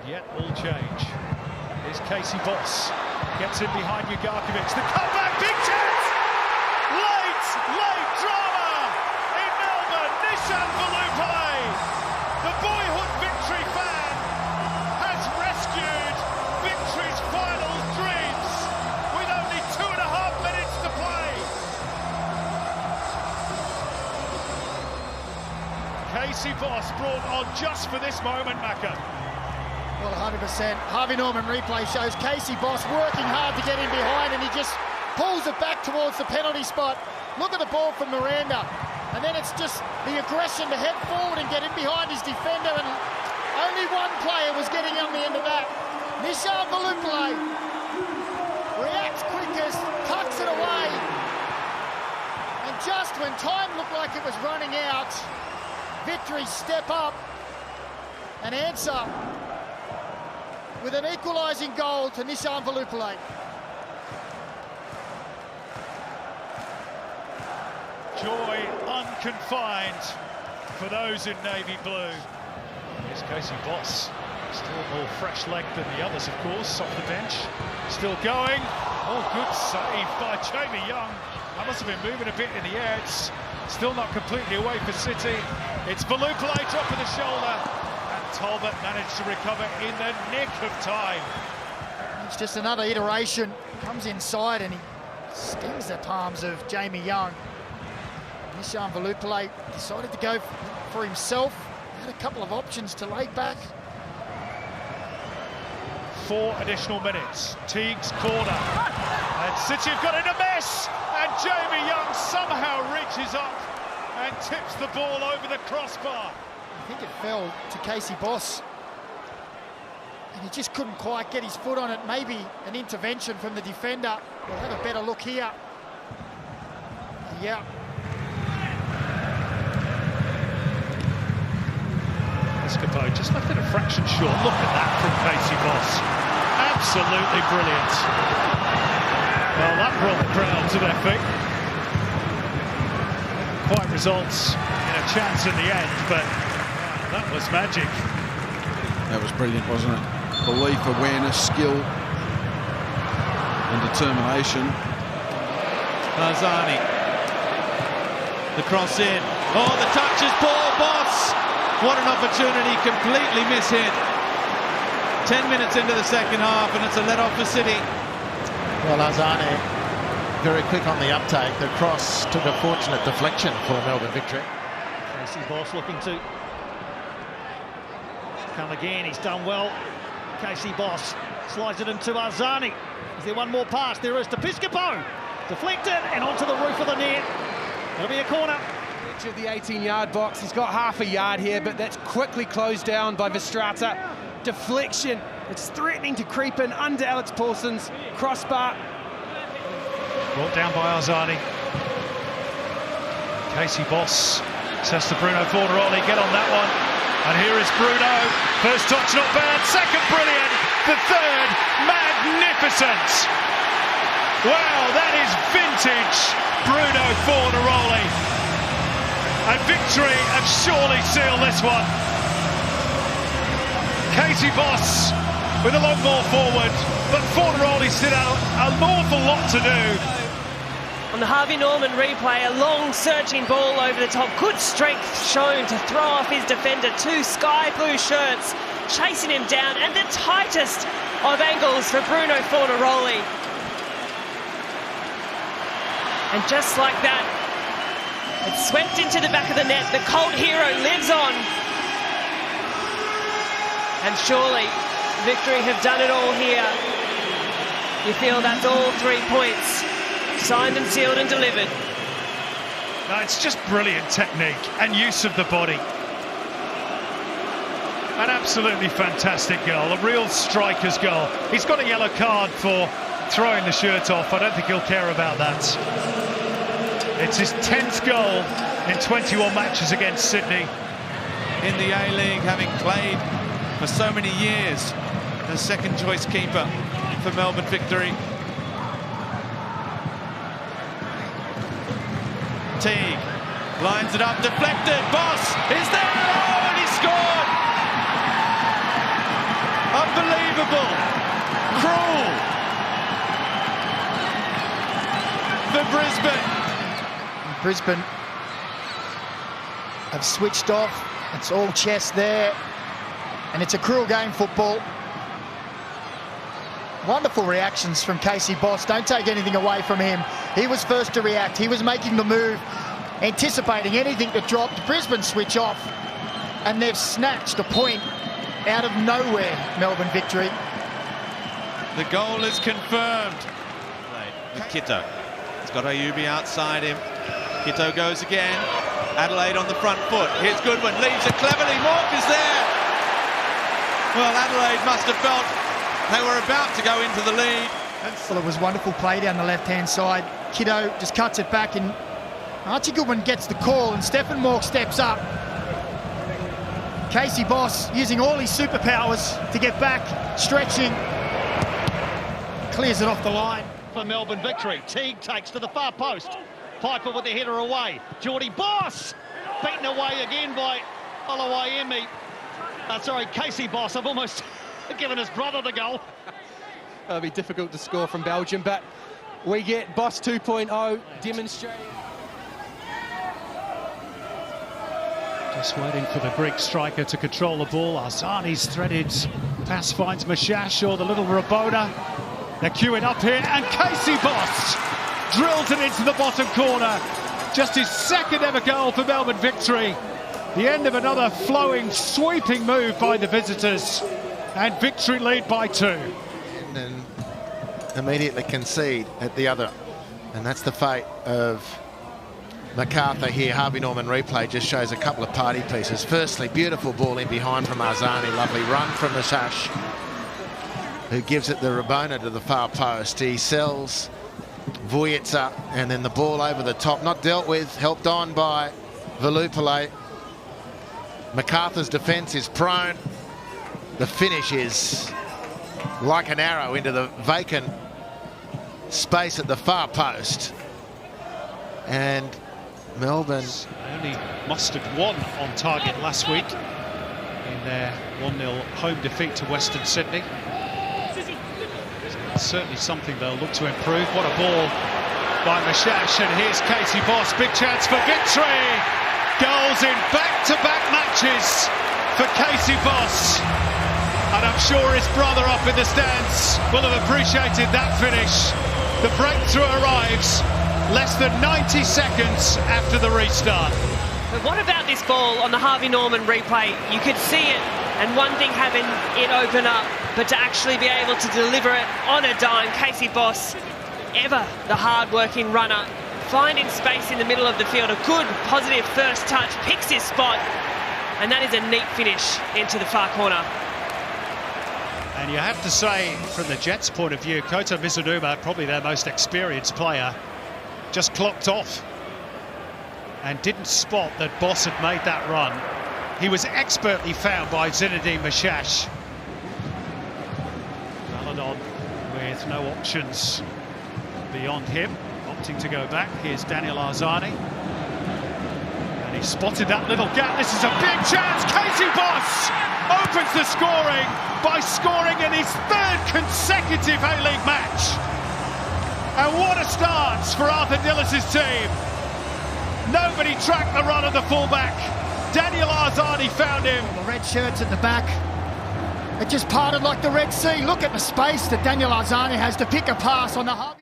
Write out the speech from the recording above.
Yet all change. Here's Kasey Bos. Gets in behind Ugarkovic. The comeback, big chance! Late drama in Melbourne. Nishan Valupale, the boyhood Victory fan, has rescued Victory's final dreams with only 2.5 minutes to play. Kasey Bos brought on just for this moment, Macca. Well, 100%. Harvey Norman replay shows Kasey Bos working hard to get in behind, and he just pulls it back towards the penalty spot. Look at the ball from Miranda. And then it's just the aggression to head forward and get in behind his defender, and only one player was getting on the end of that. Nishan Valupale reacts quickest, tucks it away. And just when time looked like it was running out, Victory step up and answer with an equalising goal to Nishan Valupale. Joy unconfined for those in navy blue. Here's Kasey Bos, still more fresh-legged than the others, of course, off the bench. Still going. Oh, good save by Jamie Young. That must have been moving a bit in the air. It's still not completely away for City. It's Valupale top of the shoulder. Talbot managed to recover in the nick of time. It's just another iteration. Comes inside and he stings the palms of Jamie Young. Nishan Valupale decided to go for himself. Had a couple of options to lay back. 4 additional minutes. Teague's corner. And City have got in a mess. And Jamie Young somehow reaches up and tips the ball over the crossbar. I think it fell to Kasey Bos, and he just couldn't quite get his foot on it. Maybe an intervention from the defender. We'll have a better look here. Yeah. Escobar just left it a fraction short. Look at that from Kasey Bos. Absolutely brilliant. Well, that brought the crowd to their feet. Quite results in a chance in the end, but that was magic. That was brilliant, wasn't it? Belief, awareness, skill and determination. Barzani. The cross in. Oh, the touch is poor. Bos. What an opportunity, completely mishit. 10 minutes into the second half and it's a let-off for City. Well, Barzani very quick on the uptake. The cross took a fortunate deflection for Melbourne Victory. Kasey Bos looking to come again. He's done well. Kasey Bos slides it into Barzani. Is there one more pass? There is to Piscopo. Deflected and onto the roof of the net. There'll be a corner. Edge of the 18-yard box. He's got half a yard here, but that's quickly closed down by Verstraete. Deflection. It's threatening to creep in under Alex Paulson's crossbar. Brought down by Arzani. Kasey Bos says to Bruno Fornaroli, get on that one. And here is Bruno. First touch not bad, second brilliant, the third magnificent. Wow, that is vintage Bruno Fornaroli. And Victory have surely sealed this one. Kasey Bos with a long ball forward, but Fornaroli still had an awful lot to do. On the Harvey Norman replay, a long searching ball over the top. Good strength shown to throw off his defender. 2 sky blue shirts chasing him down, and the tightest of angles for Bruno Fornaroli. And just like that, it swept into the back of the net. The Colt hero lives on. And surely Victory have done it all here. You feel that's all 3 points. Signed and sealed and delivered. No, it's just brilliant technique and use of the body. An absolutely fantastic goal, a real striker's goal. He's got a yellow card for throwing the shirt off. I don't think he'll care about that. It's his 10th goal in 21 matches against Sydney. In the A-League, having played for so many years, the second choice keeper for Melbourne Victory. Teague lines it up, deflected. Bos is there, oh, and he scored! A Brisbane have switched off. It's all chest there, and it's a cruel game, football. Wonderful reactions from Kasey Bos. Don't take anything away from him. He was first to react. He was making the move, anticipating anything that dropped. Brisbane switch off, and they've snatched a point out of nowhere. Melbourne victory. The goal is confirmed. With Kito. He's got Ayubi outside him. Kito goes again. Adelaide on the front foot. Here's Goodwin, leaves it cleverly. Mork is there. Well, Adelaide must have felt they were about to go into the lead. Well, it was wonderful play down the left-hand side. Kito just cuts it back, and Archie Goodwin gets the call, and Stephen Mork steps up. Kasey Bos using all his superpowers to get back, stretching, clears it off the line. For Melbourne victory. Teague takes to the far post. Piper with the header away. Geordie Bos beaten away again by Kasey Bos. I've almost given his brother the goal. It'll be difficult to score from Belgium, but we get Bos 2.0 demonstrating. Just waiting for the Greek striker to control the ball. Arzani's threaded pass finds Mashash, or the little Rabona. They're queuing up here, and Kasey Bos drills it into the bottom corner. Just his second ever goal for Melbourne victory. The end of another flowing, sweeping move by the visitors, and victory lead by 2. And then immediately concede at the other. And that's the fate of MacArthur here. Harvey Norman replay just shows a couple of party pieces. Firstly, beautiful ball in behind from Arzani. Lovely run from Mashash, who gives it the Rabona to the far post. He sells Vujica, and then the ball over the top, not dealt with, helped on by Velupile. MacArthur's defence is prone. The finish is like an arrow into the vacant space at the far post. And Melbourne only mustered one on target last week in their 1-0 home defeat to Western Sydney. Certainly something they'll look to improve. What a ball by Mashash, and here's Kasey Bos. Big chance for victory. Goals in back-to-back matches for Kasey Bos. And I'm sure his brother up in the stands will have appreciated that finish. The breakthrough arrives less than 90 seconds after the restart. But what about this ball on the Harvey Norman replay? You could see it, and one thing having it open up, but to actually be able to deliver it on a dime. Kasey Bos, ever the hard-working runner, finding space in the middle of the field. A good, positive first touch, picks his spot, and that is a neat finish into the far corner. And you have to say, from the Jets' point of view, Kota Mizunuma, probably their most experienced player, just clocked off and didn't spot that Bos had made that run. He was expertly found by Zinedine Mashash. Valadon with no options beyond him, opting to go back. Here's Daniel Arzani, and he spotted that little gap. This is a big chance. Kasey Bos opens the scoring by scoring in his 3rd consecutive A-League match. And what a start for Arthur Dillis's team. Nobody tracked the run of the fullback. Daniel Arzani found him. The red shirts at the back. It just parted like the Red Sea. Look at the space that Daniel Arzani has to pick a pass on the Harvey.